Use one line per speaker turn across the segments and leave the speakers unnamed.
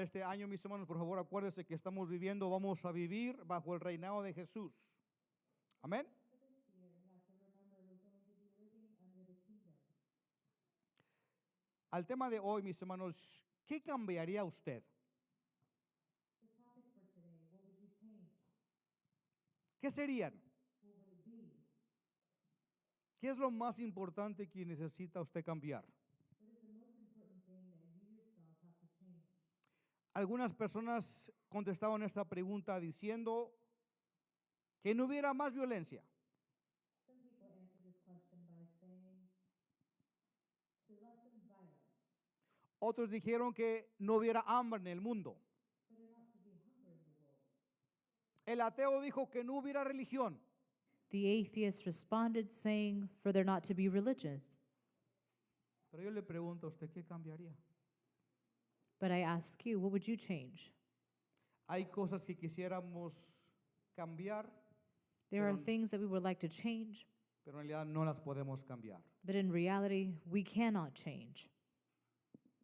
Este año, mis hermanos, por favor, acuérdense que estamos viviendo, vamos a vivir bajo el reinado de Jesús. Amén. Al tema de hoy, mis hermanos, ¿qué cambiaría usted? ¿Qué serían? ¿Qué es lo más importante que necesita usted cambiar? Algunas personas contestaron esta pregunta diciendo que no hubiera más violencia. Otros dijeron que no hubiera hambre en el mundo. El ateo dijo que no hubiera religión.
The atheist responded saying, for there not to be religion.
Pero yo le pregunto a usted, ¿qué cambiaría?
But I ask you, what would you change?
Hay cosas que quisiéramos cambiar,
There are things that we would like to change,
pero en realidad no las podemos cambiar.
but in reality, we cannot change.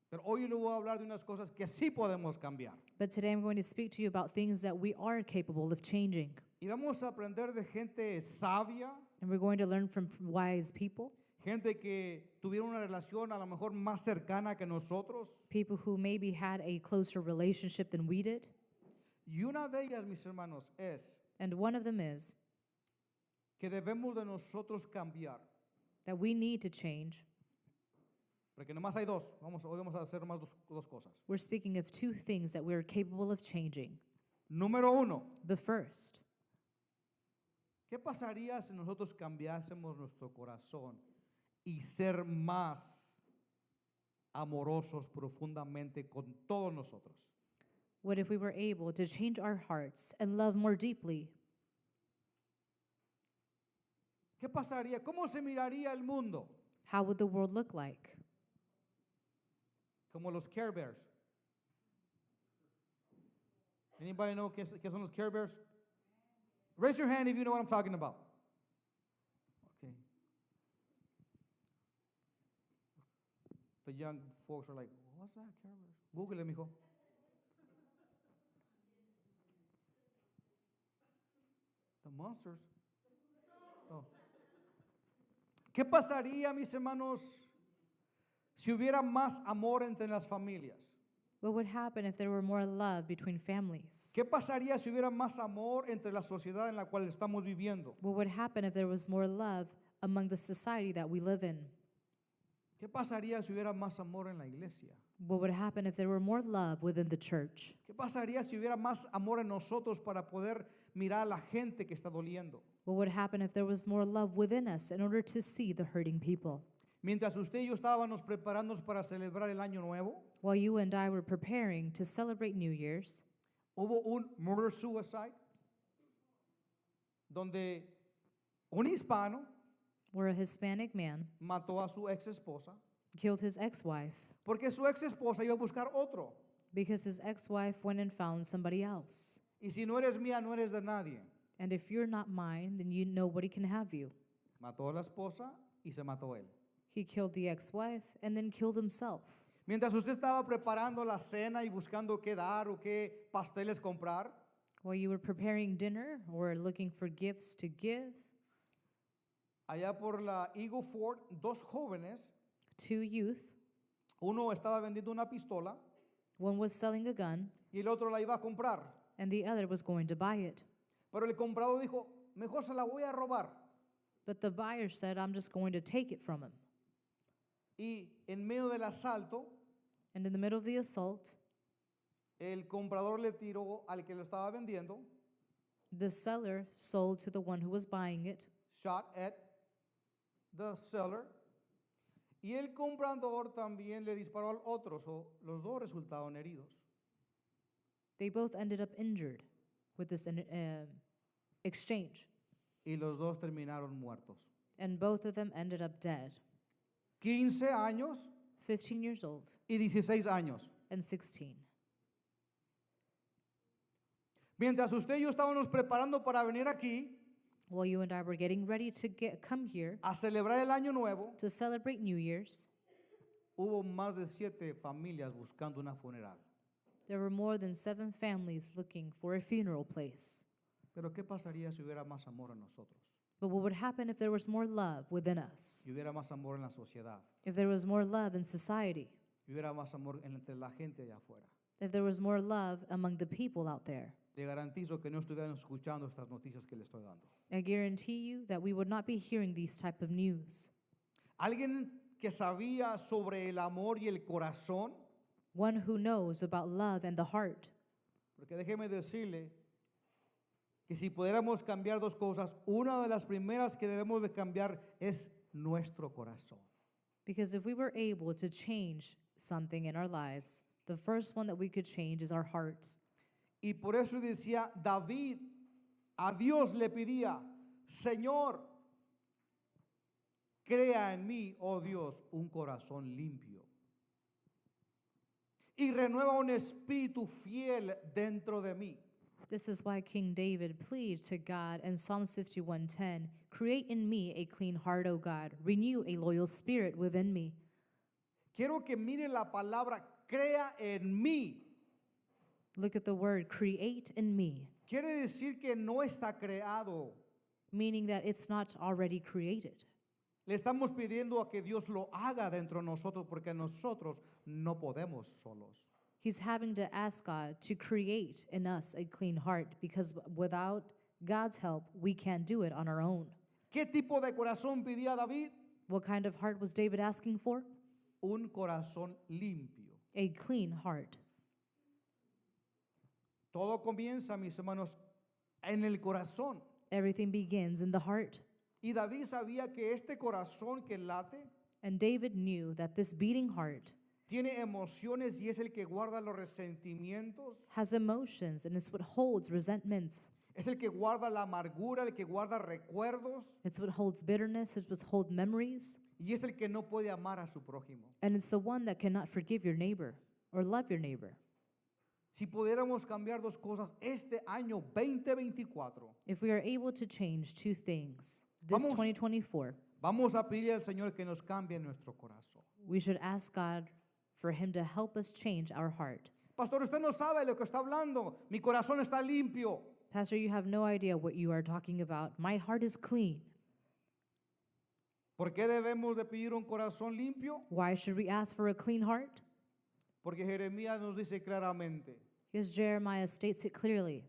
Pero hoy le voy a hablar de unas cosas que sí podemos cambiar.
But today I'm going to speak to you about things that we are capable of changing.
Y vamos a aprender de gente sabia,
And we're going to learn from wise people,
gente que tuvieron una relación a lo mejor más cercana que nosotros.
people who maybe had a closer relationship than we did.
Y una de ellas, mis hermanos, es
And one of them is
que debemos de nosotros cambiar.
that we need to change.
Porque nomás hay dos. Hoy vamos a hacer más dos cosas.
We're speaking of two things that we're capable of changing.
Número uno,
The first,
¿qué pasaría si nosotros cambiásemos nuestro corazón y ser más amorosos profundamente con todos nosotros?
what if we were able to change our hearts and love more deeply?
¿Qué pasaría? ¿Cómo se miraría el mundo?
How would the world look like?
Como los Care Bears. Anybody know qué son los Care Bears? Raise your hand if you know what I'm talking about. Okay. The young folks are like, what's that, Care Bears? Google it, mijo. The monsters. Oh. ¿Qué pasaría, mis hermanos, si hubiera más amor entre las familias?
What would happen if there were more love between families?
¿Qué pasaría si hubiera más amor entre la sociedad en la cual estamos viviendo?
What would happen if there was more love among the society that we live in?
¿Qué pasaría si hubiera más amor en la iglesia?
What would happen if there were more love within the church?
¿Qué pasaría si hubiera más amor en nosotros para poder mirar a la gente que está doliendo?
What would happen if there was more love within us in order to see the hurting people?
Mientras usted y yo estábamos preparándonos para celebrar el año nuevo,
While you and I were preparing to celebrate New Year's,
hubo un murder-suicide donde un hispano
where a Hispanic man
mató a su ex esposa
killed his ex-wife
porque su ex esposa iba a buscar otro.
because his ex-wife went and found somebody else.
Y si no eres mía, no eres de nadie.
And if you're not mine, then nobody can have you.
Mató a la esposa y se mató él.
He killed the ex-wife and then killed himself.
Mientras usted estaba preparando la cena y buscando qué dar o qué pasteles comprar,
While you were preparing dinner or looking for gifts to give,
allá por la Eagle Ford, dos jóvenes,
two youth,
uno estaba vendiendo una pistola
one was selling a gun
y el otro la iba a comprar.
and the other was going to buy it.
Pero el comprador dijo, mejor se la voy a robar.
But the buyer said, I'm just going to take it from him.
Y en medio del asalto,
And in the middle of the assault,
el comprador le tiró al que lo estaba vendiendo,
the seller sold to the one who was buying it,
shot at the seller, y el comprador también le disparó al otro, so los dos resultaron heridos.
They both ended up injured with this exchange,
Y los dos terminaron muertos.
and both of them ended up dead.
15 años
15 years old
y 16 años.
and 16.
Mientras usted y yo estábamos preparando para venir aquí
While you and I were getting ready to come here
a celebrar el año nuevo,
to celebrate New Year's,
hubo más de 7 familias buscando una funeral.
There were more than 7 families looking for a funeral place.
Pero ¿qué pasaría si hubiera más amor en nosotros?
But what would happen if there was more love within us?
Si hubiera más amor en la sociedad.
If there was more love in society?
Si hubiera más amor entre la gente allá afuera.
If there was more love among the people out there?
Le garantizo que no estuvieran escuchando estas noticias que le estoy dando.
I guarantee you that we would not be hearing these type of news.
Alguien que sabía sobre el amor y el corazón,
One who knows about love and the heart.
porque déjeme decirle que si pudiéramos cambiar dos cosas, una de las primeras que debemos de cambiar es nuestro corazón.
Because if we were able to change something in our lives, the first one that we could change is our hearts.
Y por eso decía David, a Dios le pedía, Señor, crea en mí, oh Dios, un corazón limpio. Y renueva un espíritu fiel dentro de mí.
This is why King David pleaded to God in Psalms 51:10, "Create in me a clean heart, O God, renew a loyal spirit within me."
Quiero que mire la palabra, crea en mí.
Look at the word, create in me,
Quiere decir que no está creado.
meaning that it's not already created.
Le estamos pidiendo a que Dios lo haga dentro de nosotros porque nosotros no podemos solos.
He's having to ask God to create in us a clean heart because without God's help, we can't do it on our own.
¿Qué tipo de corazón pedía David?
What kind of heart was David asking for?
Un corazón limpio.
A clean heart.
Todo comienza, mis hermanos, en el corazón.
Everything begins in the heart.
Y David sabía que este corazón que late
And David knew that this beating heart
tiene emociones y es el que guarda los resentimientos,
has emotions, and it's what holds resentments.
es el que guarda la amargura, el que guarda recuerdos
It's what holds bitterness. It's what holds memories.
y es el que no puede amar a su prójimo.
And it's the one that cannot forgive your neighbor or love your neighbor.
Si pudiéramos cambiar dos cosas este año 2024,
If we are able to change 2 things this
Vamos.
2024,
vamos a pedirle al Señor que nos cambie nuestro corazón.
we should ask God for Him to help us change our heart.
Pastor, usted no sabe lo que está hablando. Mi corazón está limpio.
Pastor, you have no idea what you are talking about. My heart is clean.
¿Por qué debemos de pedir un corazón limpio?
Why should we ask for a clean heart?
Porque Jeremías nos dice claramente,
Because Jeremiah states it clearly.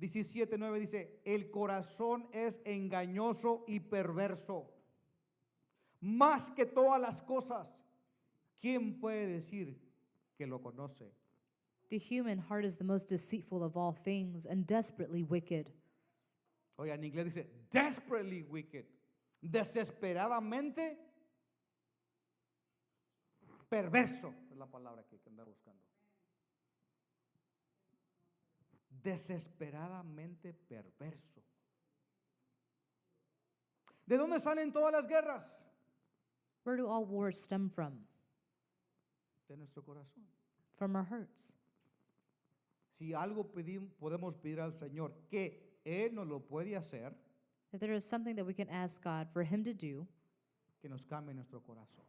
17:9 dice, el corazón es engañoso y perverso. Más que todas las cosas, ¿quién puede decir que lo conoce?
The human heart is the most deceitful of all things and desperately wicked.
Oiga, en inglés dice, desperately wicked. Desesperadamente perverso es la palabra que andar buscando. Desesperadamente perverso. ¿De dónde salen todas las guerras?
Where do all wars stem from?
De nuestro corazón.
From our hurts.
Si algo podemos pedir al Señor que Él nos lo puede hacer,
If there is something that we can ask God for Him to do,
que nos cambie nuestro corazón.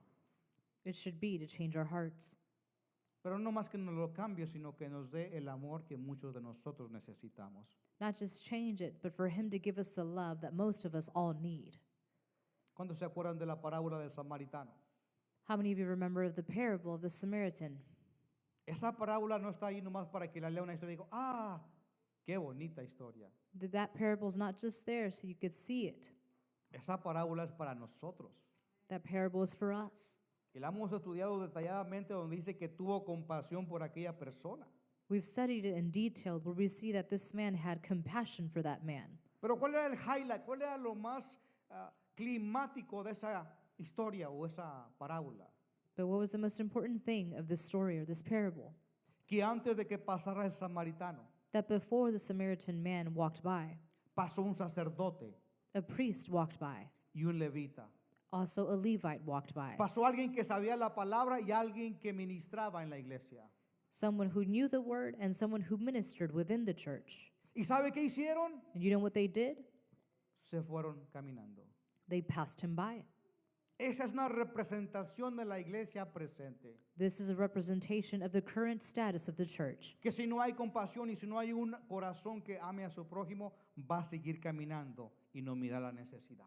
it should be to change our hearts.
Pero no más que nos lo cambie, sino que nos dé el amor que muchos de nosotros necesitamos.
Not just change it, but for Him to give us the love that most of us all need.
¿Cuántos se acuerdan de la parábola del samaritano?
How many of you remember of the parable of the Samaritan?
Esa parábola no está ahí nomás para que la lea una historia y digo, ah, qué bonita historia.
That parable is not just there so you could see it.
Esa parábola es para nosotros.
That parable is for us.
Y la hemos estudiado detalladamente donde dice que tuvo compasión por aquella persona.
We've studied it in detail where we see that this man had compassion for that man.
Pero ¿cuál era el highlight? ¿Cuál era lo más climático de esa historia o esa parábola?
But what was the most important thing of this story or this parable?
Que antes de que pasara el samaritano,
That before the Samaritan man walked by,
pasó un sacerdote
a priest walked by.
y un levita.
Also a Levite walked by.
Pasó alguien que sabía la palabra y alguien que ministraba en la iglesia.
Someone who knew the word and someone who ministered within the church.
¿Y sabe qué hicieron?
And you know what they did?
Se fueron caminando.
They passed him by.
Esa es una representación de la iglesia presente.
This is a representation of the current status of the church.
Que si no hay compasión y si no hay un corazón que ame a su prójimo, va a seguir caminando y no mira la necesidad.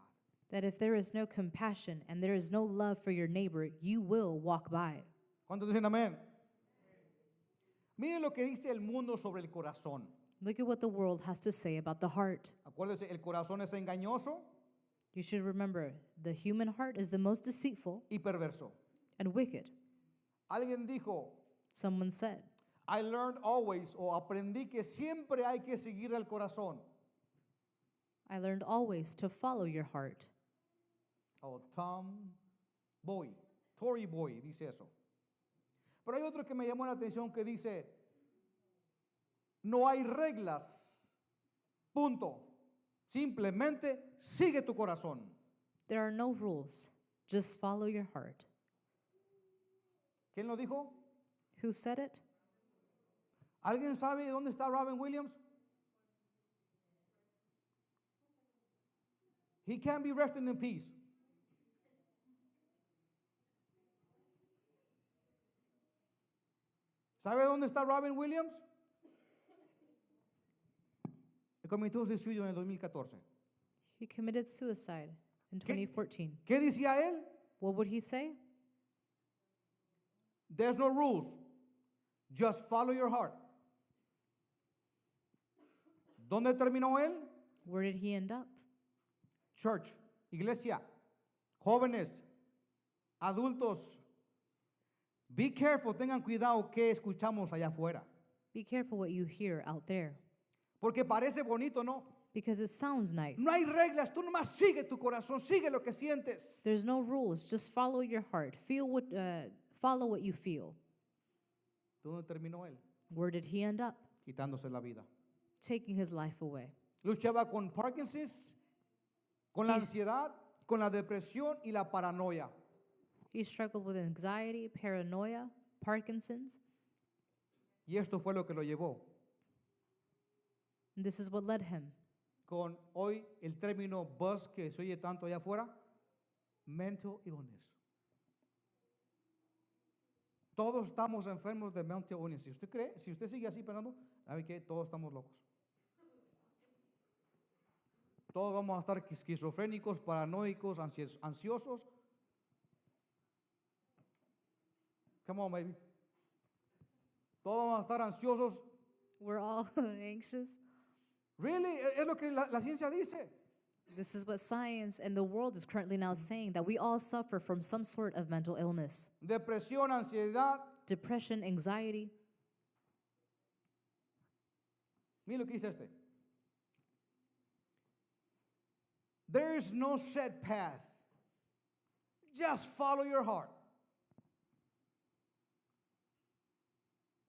That if there is no compassion and there is no love for your neighbor, you will walk by.
¿Cuántos dicen amén? Miren lo que dice el mundo sobre el corazón.
Look at what the world has to say about the heart.
Acuérdense, el corazón es engañoso
You should remember, the human heart is the most deceitful
y perverso.
and wicked.
Alguien dijo,
Someone said,
I learned always, o aprendí que siempre hay que seguir el corazón.
I learned always to follow your heart.
O Tory Boy dice eso. Pero hay otro que me llamó la atención que dice, no hay reglas, punto. Simplemente sigue tu corazón.
There are no rules. Just follow your heart.
¿Quién lo dijo?
Who said it?
¿Alguien sabe dónde está Robin Williams? He can't be resting in peace. ¿Sabe dónde está Robin Williams? Cometió suicidio en el 2014.
He committed suicide in 2014.
¿Qué decía él?
What would he say?
There's no rules. Just follow your heart. ¿Dónde terminó él?
Where did he end up?
Church, iglesia, jóvenes, adultos. Be careful, tengan cuidado que escuchamos allá afuera.
Be careful what you hear out there,
Porque parece bonito, ¿no?
because it sounds nice.
No hay reglas, tú nomás sigue tu corazón, sigue lo que sientes.
There's no rules. Just follow your heart. Follow what you feel.
¿Dónde terminó él?
Where did he end up?
Quitándose la vida.
Taking his life away.
Luchaba con Parkinson's, con la ansiedad, con la depresión y la paranoia.
He struggled with anxiety, paranoia, Parkinson's.
Y esto fue lo que lo llevó.
And this is what led him.
Con hoy el término buzz que se oye tanto allá afuera, mental illness. Todos estamos enfermos de mental illness. Si usted cree, si usted sigue así pensando, ¿sabe qué? Todos estamos locos. Todos vamos a estar esquizofrénicos, paranoicos, ansiosos. Come on, baby. Todos vamos a estar ansiosos.
We're all anxious.
Really? Es lo que la ciencia dice.
This is what science and the world is currently now saying, that we all suffer from some sort of mental illness.
Depresión, ansiedad.
Depression, anxiety.
Mira lo que dice este. There is no set path. Just follow your heart.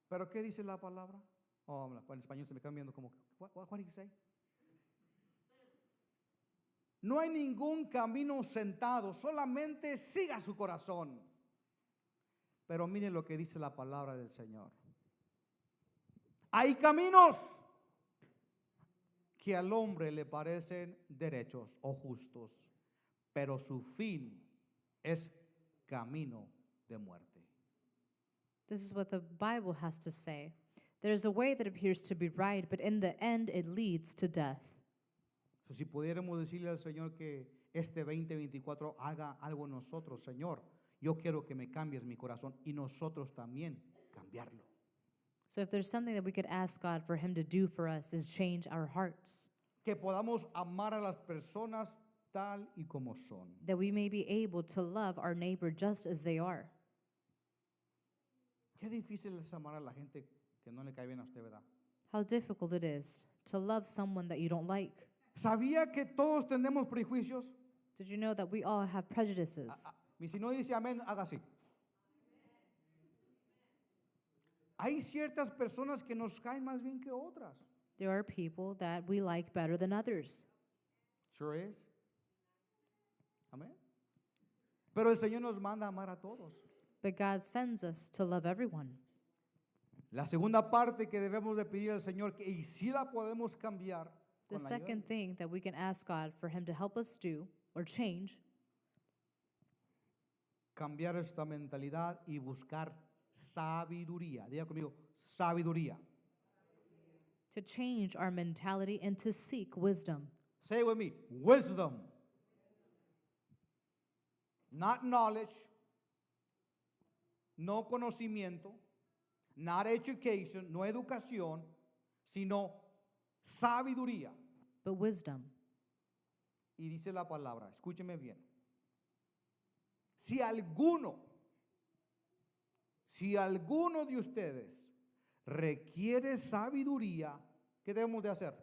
¿Pero qué dice la palabra? Oh, en español se me queda viendo como, what did he say? No hay ningún camino sentado, solamente siga su corazón. Pero miren lo que dice la palabra del Señor. Hay caminos que al hombre le parecen derechos o justos, pero su fin es camino de muerte.
This is what the Bible has to say. There's a way that appears to be right, but in the end it leads to death.
So, si pudiéramos decirle al Señor que este 2024 haga algo en nosotros, Señor, yo quiero que me cambies mi corazón y nosotros también cambiarlo.
So if there's something that we could ask God for him to do for us is change our hearts,
Que podamos amar a las personas tal y como son.
that we may be able to love our neighbor just as they are.
Qué difícil es amar a la gente que no le cae bien a usted, ¿verdad?
How difficult it is to love someone that you don't like.
¿Sabía que todos tenemos prejuicios?
Did you know that we all have prejudices?
Y si no dice amén, haga así. Hay ciertas personas que nos caen más bien que otras.
There are people that we like better than others.
Sure is. Amén. Pero el Señor nos manda a amar a todos.
But God sends us to love everyone.
La segunda parte que debemos de pedir al Señor, que y si la podemos cambiar,
The
con la ayuda,
second thing that we can ask God for him to help us do or change
cambiar esta mentalidad y buscar sabiduría. Diga conmigo, sabiduría.
To change our mentality and to seek wisdom.
Say it with me, wisdom. Not knowledge, no conocimiento, not education, no educación, sino sabiduría.
But wisdom.
Y dice la palabra, escúcheme bien. Si alguno de ustedes requiere sabiduría, ¿qué debemos de hacer?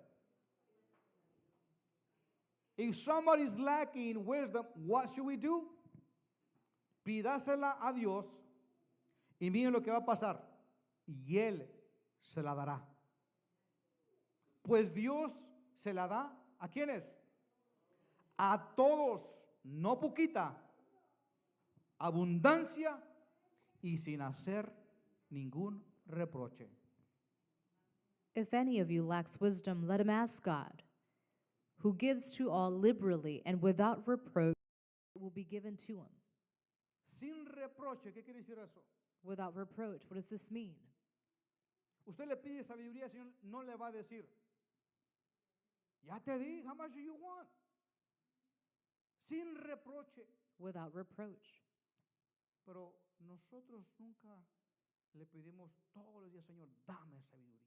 If somebody is lacking wisdom, what should we do? Pídasela a Dios y miren lo que va a pasar. Y Él se la dará. Pues Dios se la da ¿a quiénes? A todos, no poquita, abundancia y sin hacer ningún reproche.
If any of you lacks wisdom, let him ask God, who gives to all liberally and without reproach, it will be given to him.
Sin reproche, ¿qué quiere decir eso?
Without reproach, what does this mean?
Usted le pide sabiduría, el Señor no le va a decir, ya te di, how much do you want? Sin reproche.
Without reproach.
Pero nosotros nunca le pedimos todos los días, Señor, dame sabiduría.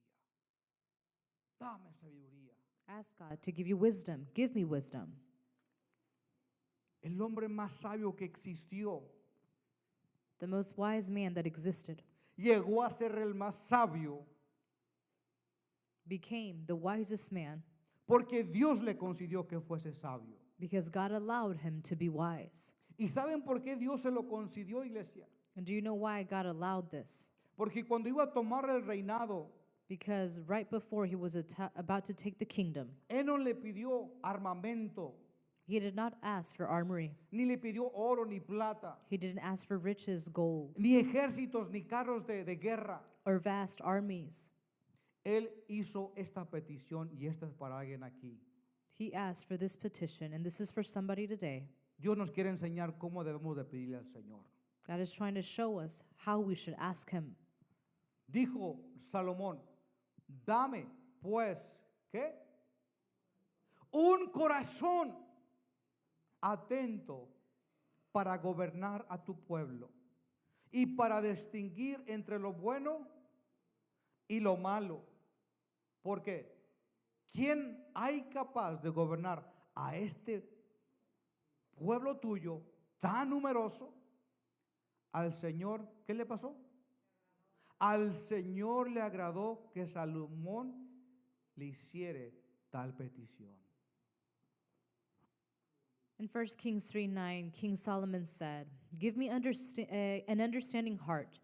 Dame sabiduría.
Ask God to give you wisdom. Give me wisdom.
El hombre más sabio que existió
The most wise man that existed
llegó a ser el más sabio
became the wisest man
porque Dios le concedió que fuese sabio.
because God allowed him to be wise.
¿Y saben por qué Dios se lo concedió, iglesia?
And do you know why God allowed this?
Porque cuando iba a tomar el reinado,
Because right before he was about to take the kingdom,
Él no le pidió armamento,
he did not ask for armory.
ni le pidió oro ni plata,
He didn't ask for riches, gold,
ni ejércitos ni carros de guerra.
or vast armies.
Él hizo esta petición y esta es para alguien aquí.
He asked for this petition, and this is for somebody today.
Dios nos quiere enseñar cómo debemos de pedirle al Señor.
God is trying to show us how we should ask him.
Dijo Salomón, dame pues, ¿qué? Un corazón atento para gobernar a tu pueblo y para distinguir entre lo bueno y lo malo. Porque ¿quién hay capaz de gobernar a este pueblo tuyo tan numeroso? Al Señor, ¿qué le pasó? Al Señor le agradó que Salomón le hiciere tal petición.
In 1 Kings 3:9, King Solomon said, "Give me an understanding heart,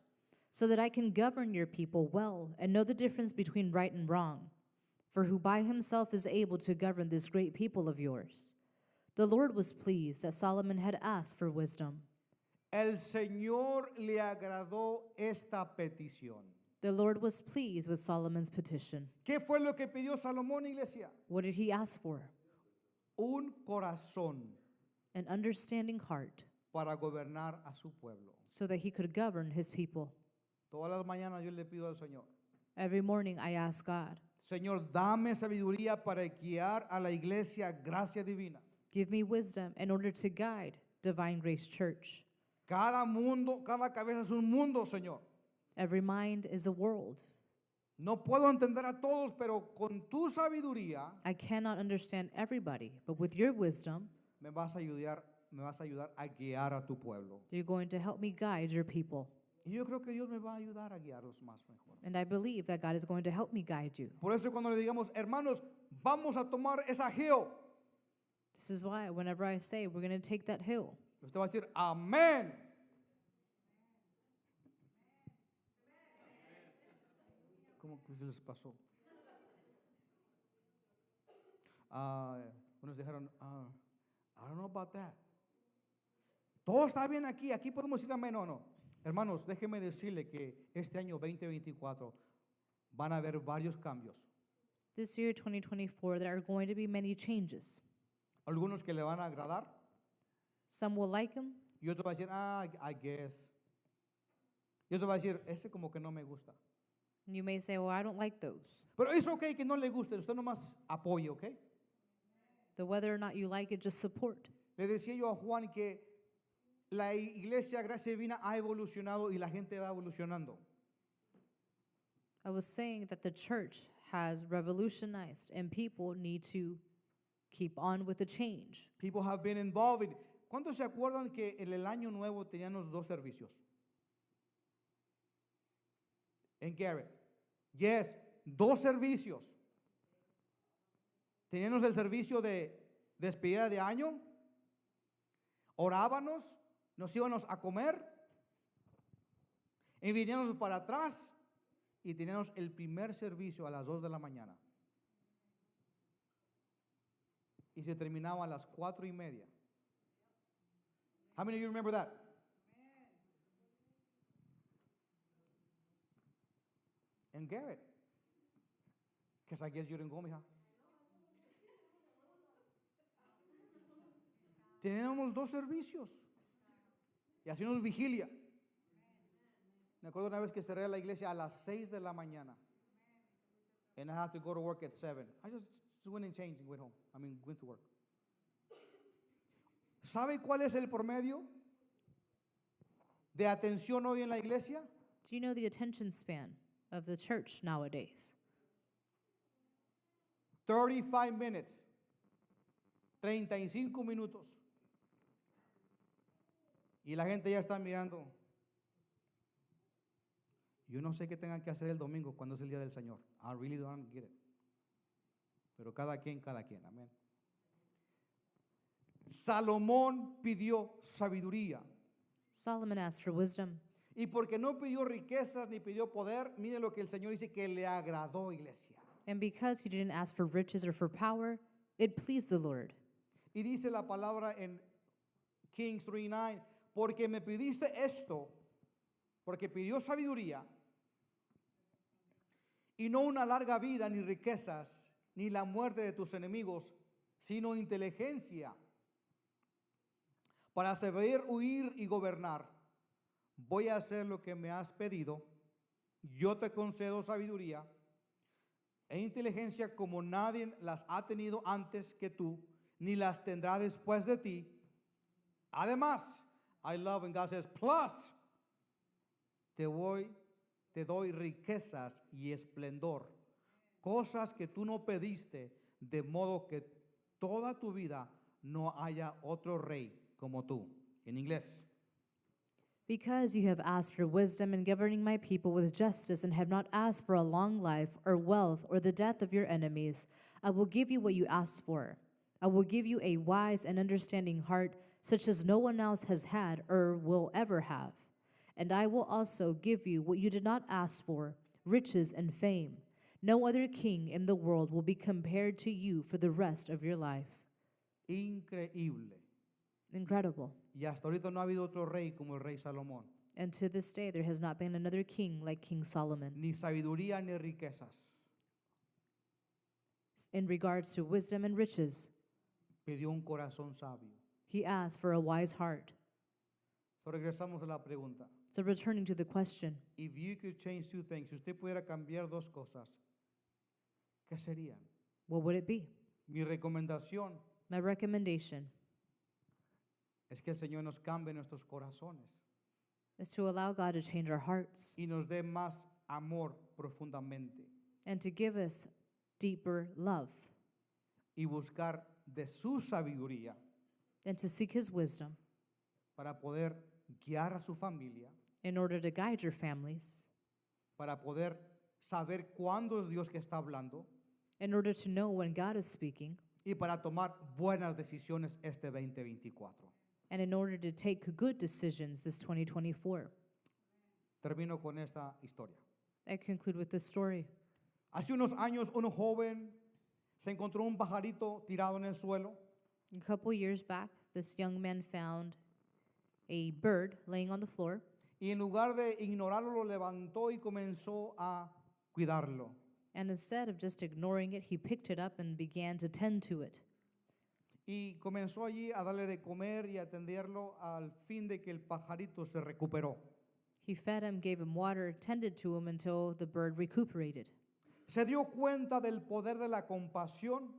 so that I can govern your people well and know the difference between right and wrong. For who by himself is able to govern this great people of yours?" The Lord was pleased that Solomon had asked for wisdom.
El Señor le agradó esta petición.
The Lord was pleased with Solomon's petition.
¿Qué fue lo que pidió Salomón, iglesia?
What did he ask for?
Un corazón
An understanding heart,
para gobernar a su pueblo.
so that he could govern his people.
Todas las mañanas yo le pido al Señor,
Every morning I ask God,
Señor, dame sabiduría para guiar a la iglesia Gracia Divina.
give me wisdom in order to guide Divine Grace Church.
Cada mundo, cada cabeza es un mundo, Señor.
Every mind is a world.
No puedo entender a todos, pero con tu sabiduría
I cannot understand everybody, but with your wisdom,
me vas a ayudar a guiar a tu pueblo.
you're going to help me guide your people.
Y yo creo que Dios me va a ayudar a guiarlos más mejor.
And I believe that God is going to help me guide you.
Por eso cuando le digamos, hermanos, vamos a tomar esa hill,
This is why whenever I say we're going to take that hill,
usted va a decir, amén. ¿Cómo que se les pasó? Unos dijeron, I don't know about that. Todo está bien aquí, aquí podemos decir amén o no. Hermanos, déjenme decirle que este año 2024 van a haber varios cambios.
this year 2024, there are going to be many changes.
Algunos que le van a agradar
Some will like them,
Y otro va a decir, I guess. Y otro va a decir, ese como que no me gusta.
You may say, well, I don't like those.
Pero es okay que no le guste, usted nomás apoye, ¿ok?
The whether or not you like it, just support.
Le decía yo a Juan que la iglesia Gracia Divina ha evolucionado y la gente va evolucionando.
I was saying that the church has revolutionized and people need to keep on with the change.
People have been involved in. ¿Cuántos se acuerdan que en el año nuevo teníamos 2 servicios? En Garrett. Yes, 2 servicios. Teníamos el servicio de despedida de año. Orábamos, nos íbamos a comer. Y veníamos para atrás y teníamos el primer servicio a las 2 de la mañana. Y se terminaba a las 4:30. How many of you remember that? And Garrett. Because I guess you didn't go, mija. Teníamos 2 servicios. Y hacíamos vigilia. Me acuerdo una vez que cerré la iglesia a las 6 de la mañana. And I had to go to work at 7. I just went and changed and went home. Went to work. ¿Sabe cuál es el promedio de atención hoy en la iglesia?
Do you know the attention span of the church nowadays?
35 minutes. 35 minutos. Y la gente ya está mirando. Yo no sé qué tengan que hacer el domingo cuando es el día del Señor. I really don't get it. Pero cada quien, amén. Salomón pidió sabiduría.
Solomon asked for wisdom.
Y porque no pidió riquezas ni pidió poder, mire lo que el Señor dice que le agradó, iglesia.
And because he didn't ask for riches or for power, it pleased the Lord.
Y dice la palabra en Kings 3:9, porque me pidiste esto, porque pidió sabiduría, y no una larga vida, ni riquezas, ni la muerte de tus enemigos, sino inteligencia, para saber huir y gobernar. Voy a hacer lo que me has pedido. Yo te concedo sabiduría e inteligencia como nadie las ha tenido antes que tú, ni las tendrá después de ti. Además, I love when God says, plus, te doy riquezas y esplendor, cosas que tú no pediste, de modo que toda tu vida no haya otro rey como tú. En inglés.
Because you have asked for wisdom in governing my people with justice and have not asked for a long life or wealth or the death of your enemies, I will give you what you asked for. I will give you a wise and understanding heart, such as no one else has had or will ever have. And I will also give you what you did not ask for, riches and fame. No other king in the world will be compared to you for the rest of your life.
Increíble.
Incredible.
Y hasta ahorita no ha habido otro rey como el rey Salomón.
And to this day, there has not been another king like King Solomon.
Ni sabiduría ni riquezas.
In regards to wisdom and riches,
Pidió un corazón sabio.
he asked for a wise heart.
So regresamos a la pregunta.
So returning to the question,
If you could change 2 things, si usted pudiera cambiar 2 cosas, ¿qué serían?
what would it be?
Mi recomendación
My recommendation
es que el Señor nos cambie nuestros corazones
is to allow God to change our hearts
y nos dé más amor profundamente
and to give us deeper love
y buscar de su sabiduría
and to seek his wisdom
para poder guiar a su familia,
in order to guide your families,
para poder saber cuándo es Dios que está hablando
in order to know when God is speaking,
y para tomar buenas decisiones este 2024.
and in order to take good decisions this 2024.
Termino con esta historia.
I conclude with this story.
Hace unos años un joven se encontró un pajarito tirado en el suelo
A couple years back, this young man found a bird laying on the floor,
y en lugar de ignorarlo lo levantó y comenzó a cuidarlo.
and instead of just ignoring it, he picked it up and began to tend to it.
y comenzó allí a darle de comer y a atenderlo al fin de que el pajarito se recuperó.
He fed him, gave him water, tended to him until the bird recuperated.
Se dio cuenta del poder de la compasión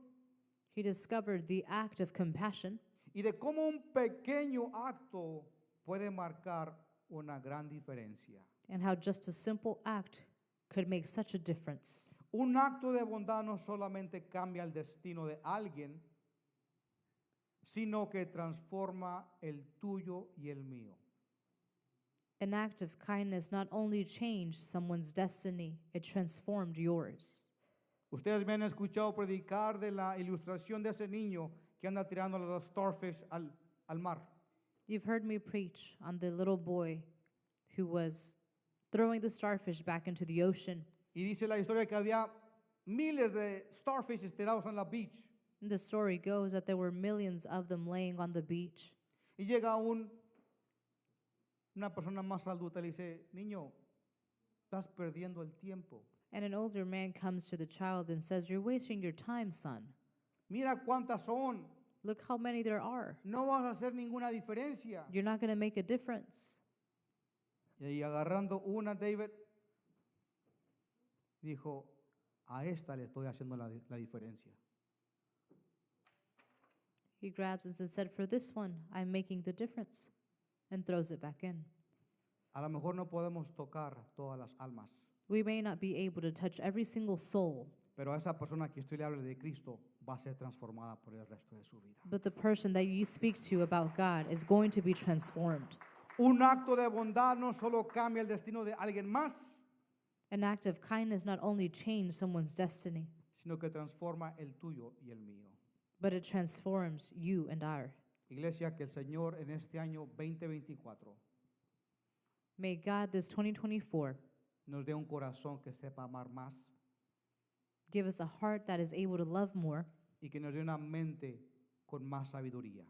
He discovered the act of compassion
y de cómo un pequeño acto puede marcar una gran diferencia.
and how just a simple act could make such a difference.
Un acto de bondad no solamente cambia el destino de alguien, sino que transforma el tuyo y el mío.
An act of kindness not only changed someone's destiny, it transformed yours.
Ustedes me han escuchado predicar de la ilustración de ese niño que anda tirando los starfish al mar.
You've heard me preach on the little boy who was throwing the starfish back into the ocean.
Y dice la historia que había miles de starfish tirados en la beach.
And the story goes that there were millions of them laying on the beach.
Y llega una persona más adulta y le dice, niño, estás perdiendo el tiempo.
And an older man comes to the child and says, "You're wasting your time, son.
Mira cuántas son.
Look how many there are.
No vas a hacer ninguna diferencia.
You're not going to make a difference."
Y ahí agarrando una, David dijo, a esta le estoy haciendo la diferencia.
He grabs it and said, "For this one, I'm making the difference," and throws it back in.
A lo mejor no podemos tocar todas las almas,
We may not be able to touch every single soul,
pero a esa persona que usted le hable de Cristo va a ser transformada por el resto de su vida.
but the person that you speak to about God is going to be transformed.
Un acto de bondad no solo cambia el destino de alguien más,
An act of kindness not only changed someone's destiny,
sino que transforma el tuyo y el mío.
but it transforms you and our.
Iglesia, que el Señor en este año 2024
May God this 2024
nos dé un corazón que sepa amar más
give us a heart that is able to love more
y que nos dé una mente con más sabiduría.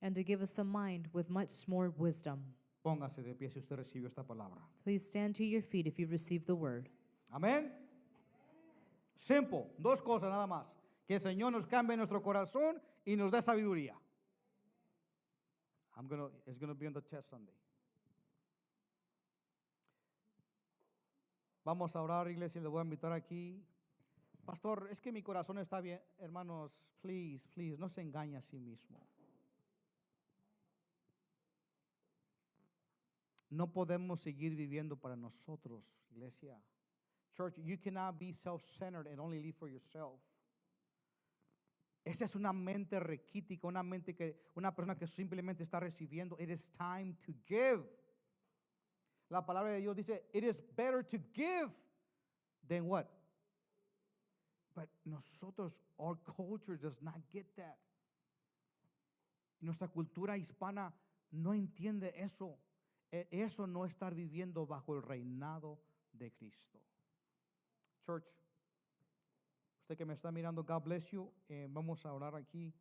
and to give us a mind with much more wisdom.
Póngase de pie si usted recibió esta palabra.
Please stand to your feet if you receive the word.
Amén. Simple, dos cosas nada más. Que el Señor nos cambie nuestro corazón y nos dé sabiduría. It's going to be on the test Sunday. Vamos a orar, iglesia, le voy a invitar aquí. Pastor, es que mi corazón está bien. Hermanos, please, no se engañe a sí mismo. No podemos seguir viviendo para nosotros, iglesia. Church, you cannot be self-centered and only live for yourself. Esa es una mente raquítica, una persona que simplemente está recibiendo. It is time to give. La palabra de Dios dice, it is better to give than what? But nosotros, our culture does not get that. Nuestra cultura hispana no entiende eso. Eso no estar viviendo bajo el reinado de Cristo. Church, usted que me está mirando, God bless you. Vamos a orar aquí.